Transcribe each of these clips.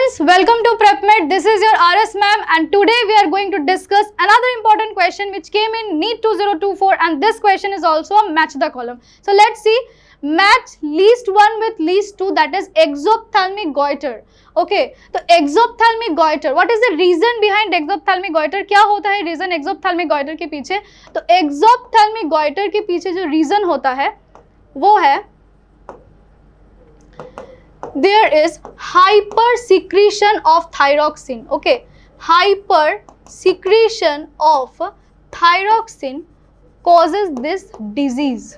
Students, welcome to PrepMed. This is your RS ma'am and today we are going to discuss another important question which came in NEET 2024 and this question is also a match the column. So let's see, match least one with least two, that is exophthalmic goiter. Okay, तो exophthalmic goiter, what is the reason behind exophthalmic goiter? क्या होता है reason exophthalmic goiter के पीछे? तो exophthalmic goiter के पीछे जो reason होता है वो है there is hypersecretion of thyroxine. Okay, hypersecretion of thyroxine causes this disease.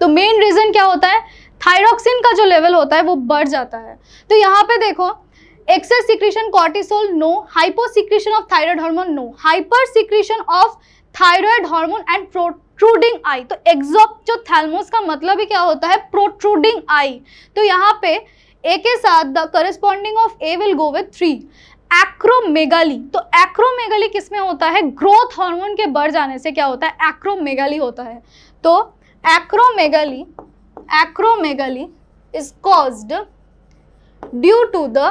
तो मेन रीजन क्या होता है, थायरॉक्सिन का जो लेवल होता है वो बढ़ जाता है. तो यहाँ पे देखो, excess secretion cortisol no, hyposecretion of thyroid hormone no, hyper secretion of thyroid hormone and protruding eye. तो एक्सोप जो थैलमोस का मतलब ही क्या होता है, प्रोट्रूडिंग आई. तो यहाँ पे ए के साथ the corresponding of A will go with 3. Acromegaly, तो एक्रोमेगाली किसमें होता है, ग्रोथ हार्मोन के बढ़ जाने से क्या होता है, एक्रोमेगाली होता है. तो acromegaly is caused due to the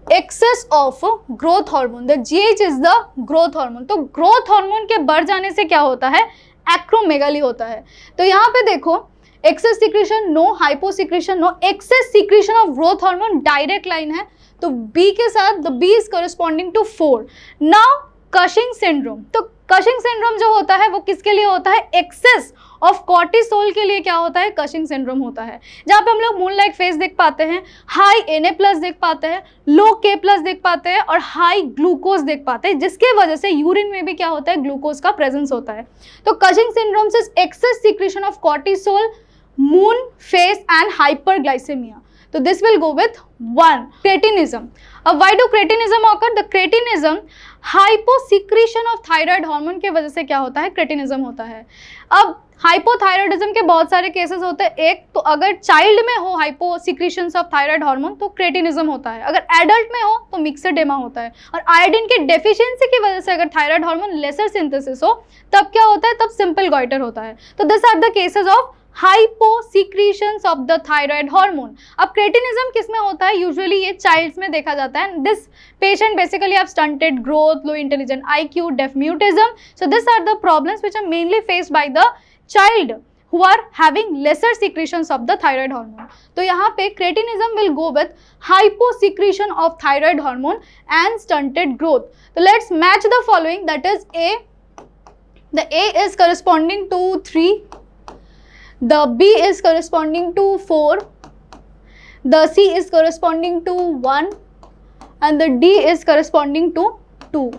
excess of growth hormone. The GH is the growth hormone. तो growth hormone के बढ़ जाने से क्या होता है, acromegaly होता है. तो यहाँ पे देखो, excess secretion no, hyposecretion no, excess secretion of growth hormone direct line है. तो B के साथ the B is corresponding to 4. Now Cushing syndrome. तो Cushing syndrome जो होता है वो किसके लिए होता है, एक्सेस ऑफ कॉर्टिसोल के लिए क्या होता है, कशिंग सिंड्रोम होता है. जहाँ पे हम लोग मून लाइक फेस देख पाते हैं, हाई Na+ देख पाते हैं, लो K+ देख पाते हैं और हाई ग्लूकोज देख पाते हैं, जिसके वजह से यूरिन में भी क्या होता है, ग्लूकोज का प्रेजेंस होता है. तो कशिंग सिंड्रोम से excess secretion of cortisol, moon face and hyperglycaemia. तो this will go with 1. Cretinism. अब why do cretinism occur, the cretinism hyposecretion of thyroid hormone के वजह से क्या होता है, क्रेटिनिज्म होता है. अब हाइपोथायरॉइडिज्म के बहुत सारे केसेस होते हैं. एक तो अगर चाइल्ड में हो हाइपोसिक्रीशन ऑफ थायराइड हार्मोन तो क्रेटिनिज्म होता है, अगर एडल्ट में हो तो मिक्सेडेमा होता है. और आयोडीन की डेफिशिएंसी की वजह से अगर थायराइड हार्मोन लेसर सिंथेसिस हो तब क्या होता है, तब सिंपल गॉइटर होता है. तो this are the cases of hyposecretions of the thyroid hormone. अब क्रेटिनिज्म किसमें होता है, यूजुअली ये चाइल्ड्स में देखा जाता है. This patient basically have stunted growth, low intelligent IQ, deaf mutism. So this are the problems which are mainly faced by the child who are having lesser secretions of the thyroid hormone. तो यहाँ पे cretinism will go with hyposecretion of thyroid hormone and stunted growth. So let's match the following, that is A. The A is corresponding to 3. The B is corresponding to 4. The C is corresponding to 1. And the D is corresponding to 2.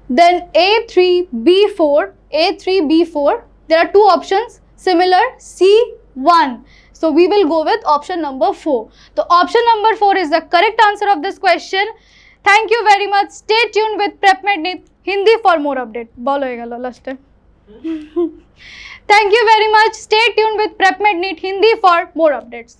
Then A3, B4, A3, B4. There are two options similar, C1. So we will go with option number 4. So option number 4 is the correct answer of this question. Thank you very much. Stay tuned with PrepMed NEET Hindi for more update. बोलेगा last time. Thank you very much. Stay tuned with PrepMed NEET Hindi for more updates.